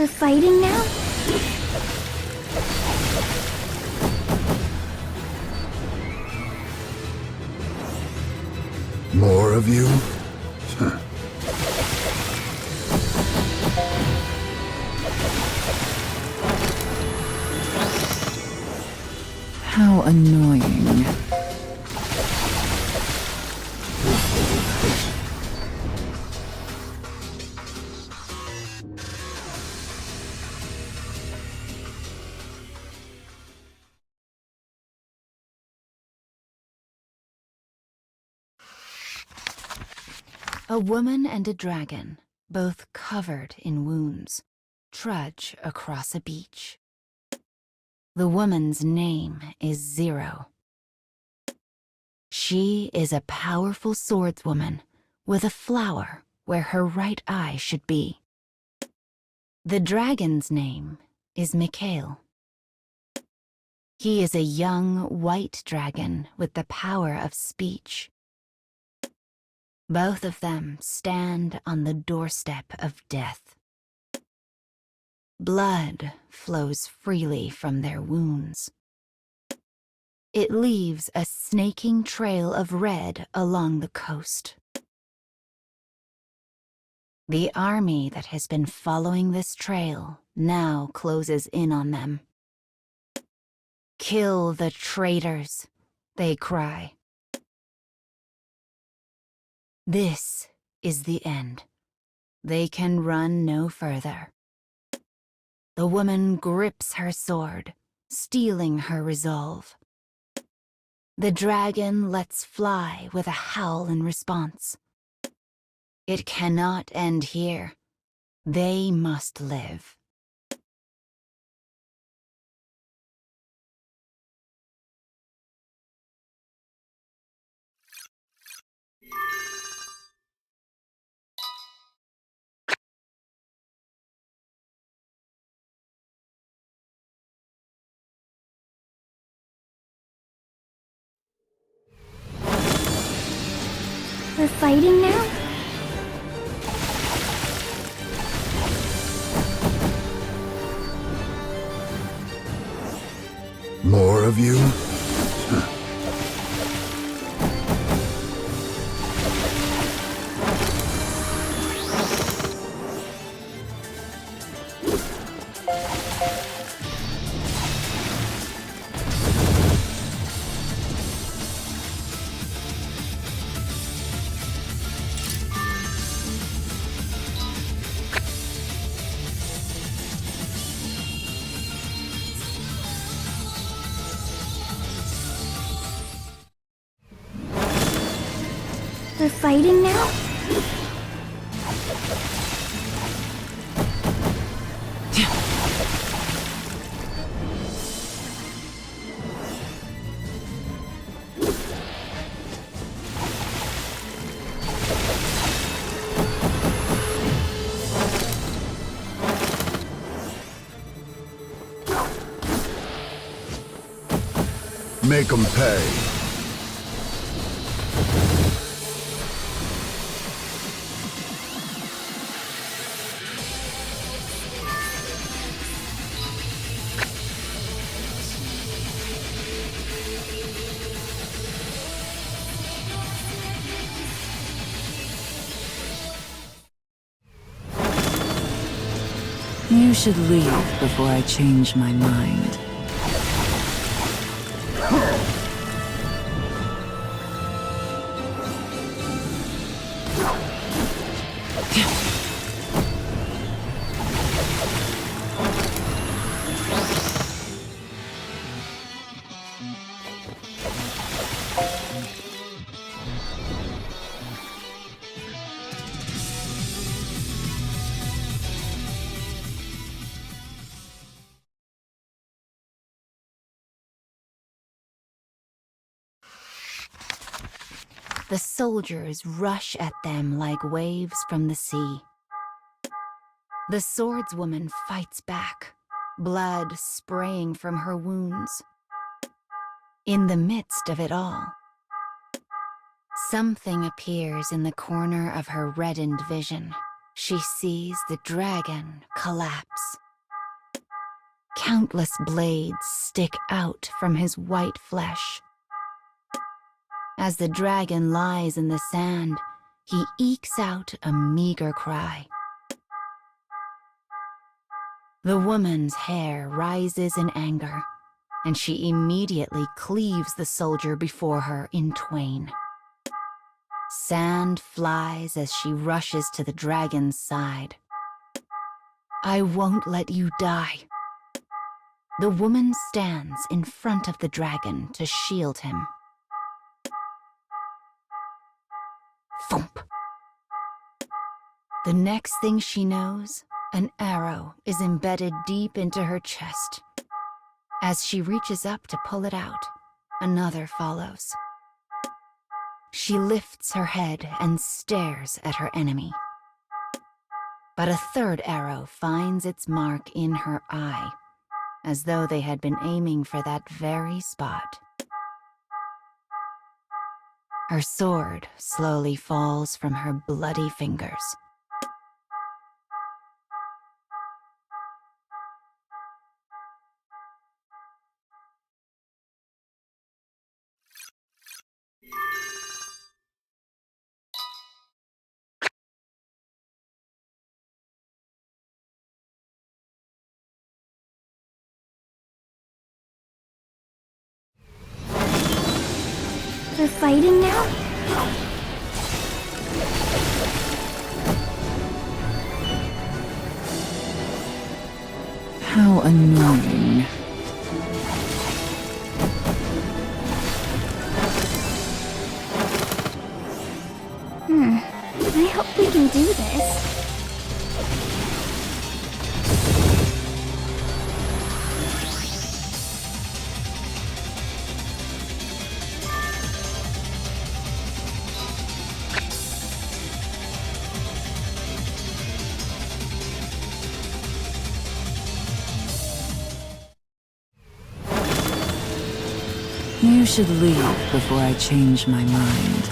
They're fighting now? More of you? How annoying. A woman and a dragon, both covered in wounds, trudge across a beach. The woman's name is Zero. She is a powerful swordswoman with a flower where her right eye should be. The dragon's name is Mikhail. He is a young white dragon with the power of speech. Both of them stand on the doorstep of death. Blood flows freely from their wounds. It leaves a snaking trail of red along the coast. The army that has been following this trail now closes in on them. "Kill the traitors," they cry. This is the end. They can run no further. The woman grips her sword, steeling her resolve. The dragon lets fly with a howl in response. It cannot end here. They must live. They're fighting now? More of you? They're fighting now? Make 'em pay. You should leave before I change my mind. The soldiers rush at them like waves from the sea. The swordswoman fights back, blood spraying from her wounds. In the midst of it all, something appears in the corner of her reddened vision. She sees the dragon collapse. Countless blades stick out from his white flesh. As the dragon lies in the sand, he ekes out a meager cry. The woman's hair rises in anger, and she immediately cleaves the soldier before her in twain. Sand flies as she rushes to the dragon's side. "I won't let you die." The woman stands in front of the dragon to shield him. Thump! The next thing she knows, an arrow is embedded deep into her chest. As she reaches up to pull it out, another follows. She lifts her head and stares at her enemy. But a third arrow finds its mark in her eye, as though they had been aiming for that very spot. Her sword slowly falls from her bloody fingers. They're fighting now? How annoying. I hope we can do this. You should leave before I change my mind.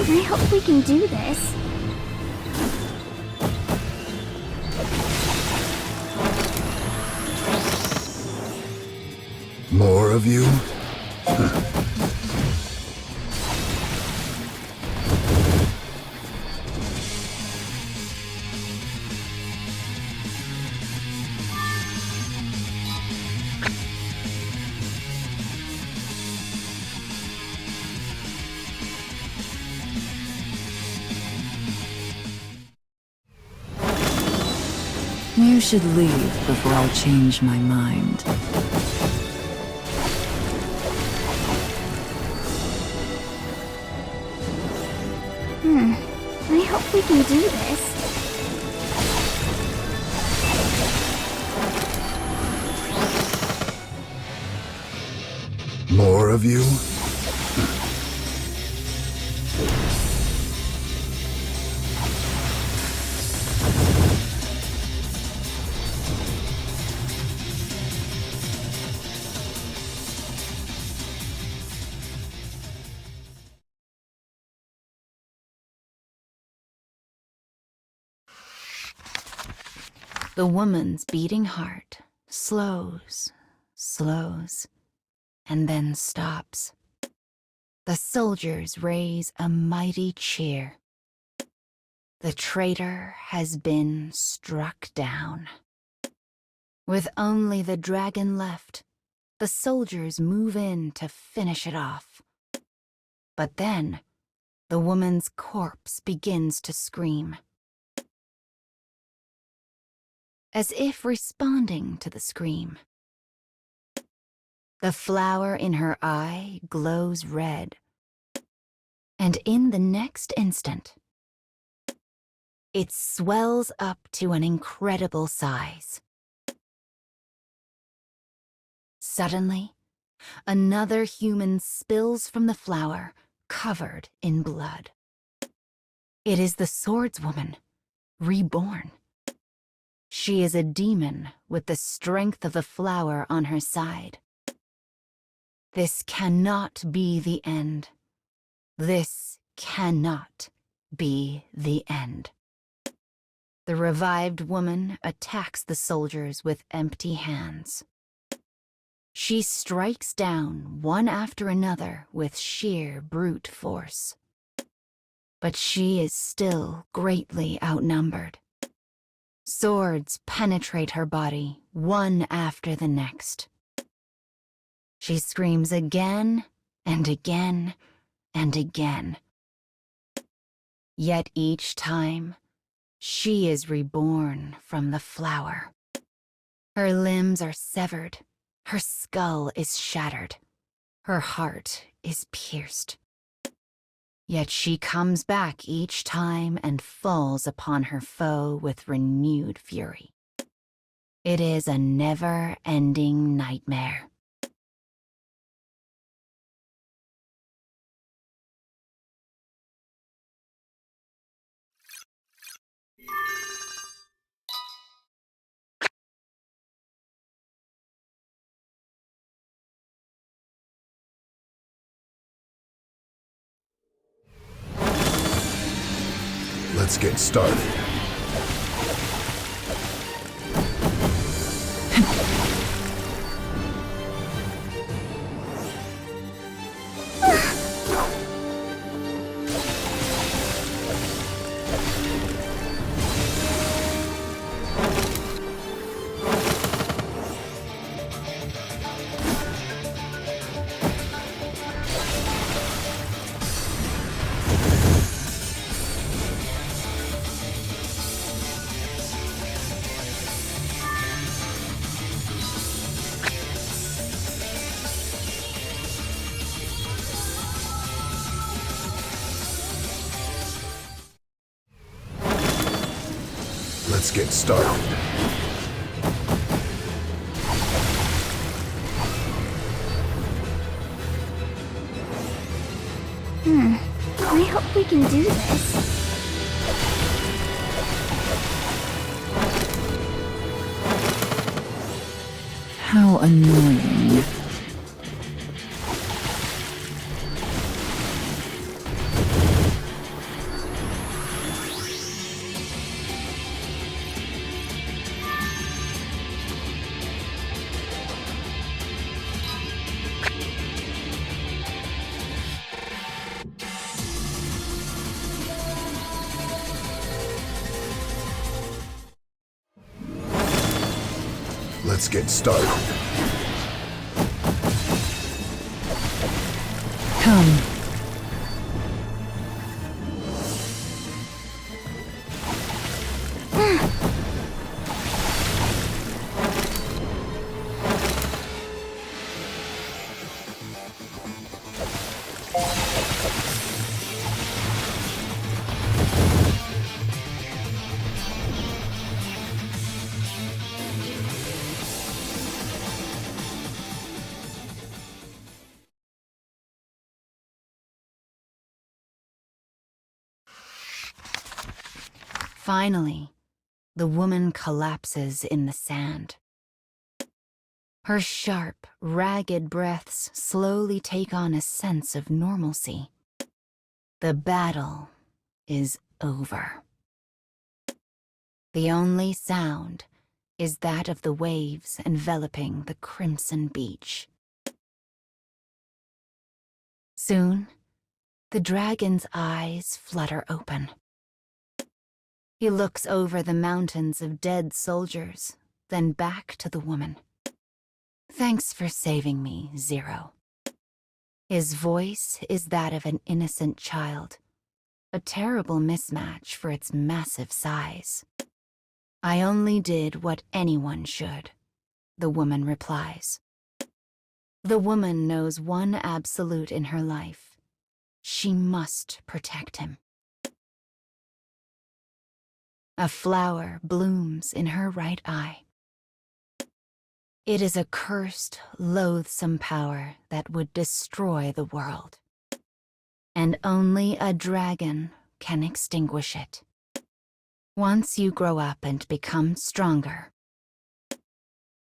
I hope we can do this. More of you? You should leave before I change my mind. I hope we can do this. More of you? The woman's beating heart slows, and then stops. The soldiers raise a mighty cheer. The traitor has been struck down. With only the dragon left, the soldiers move in to finish it off. But then, the woman's corpse begins to scream. As if responding to the scream, the flower in her eye glows red, and in the next instant, it swells up to an incredible size. Suddenly, another human spills from the flower, covered in blood. It is the swordswoman, reborn. She is a demon with the strength of the flower on her side. This cannot be the end. This cannot be the end. The revived woman attacks the soldiers with empty hands. She strikes down one after another with sheer brute force. But she is still greatly outnumbered. Swords penetrate her body, one after the next. She screams again and again and again. Yet each time, she is reborn from the flower. Her limbs are severed, her skull is shattered, her heart is pierced. Yet she comes back each time and falls upon her foe with renewed fury. It is a never-ending nightmare. Let's get started. Let's get started. I hope we can do this. How annoying. Let's get started. Come. Finally, the woman collapses in the sand. Her sharp, ragged breaths slowly take on a sense of normalcy. The battle is over. The only sound is that of the waves enveloping the crimson beach. Soon, the dragon's eyes flutter open. He looks over the mountains of dead soldiers, then back to the woman. "Thanks for saving me, Zero." His voice is that of an innocent child, a terrible mismatch for its massive size. "I only did what anyone should," the woman replies. The woman knows one absolute in her life. She must protect him. A flower blooms in her right eye. It is a cursed, loathsome power that would destroy the world. And only a dragon can extinguish it. Once you grow up and become stronger,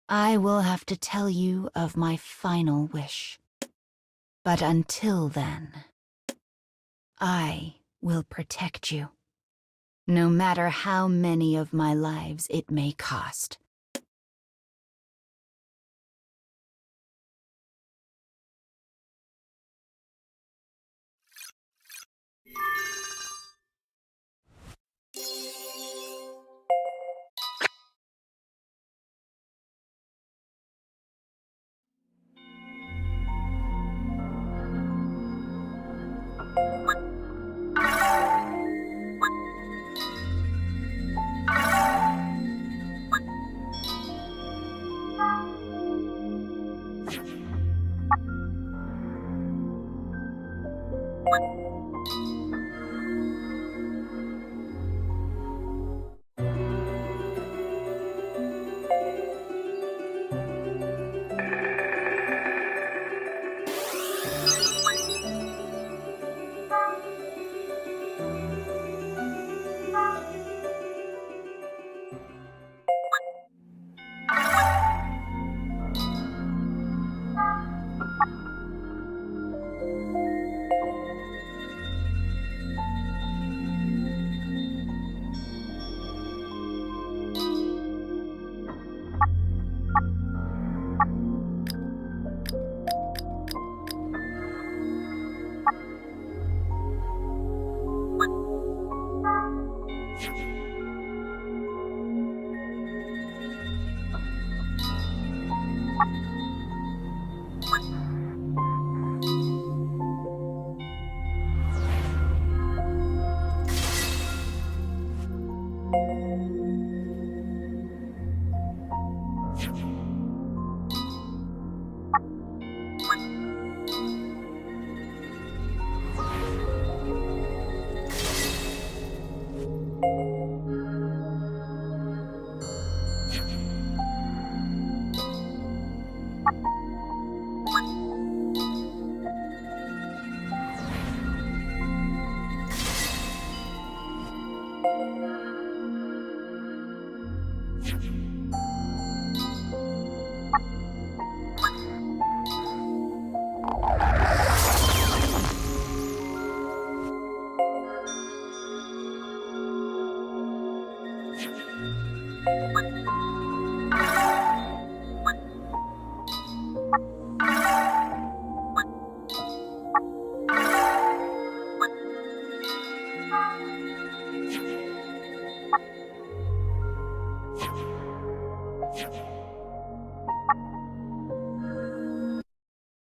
I will have to tell you of my final wish. But until then, I will protect you, no matter how many of my lives it may cost.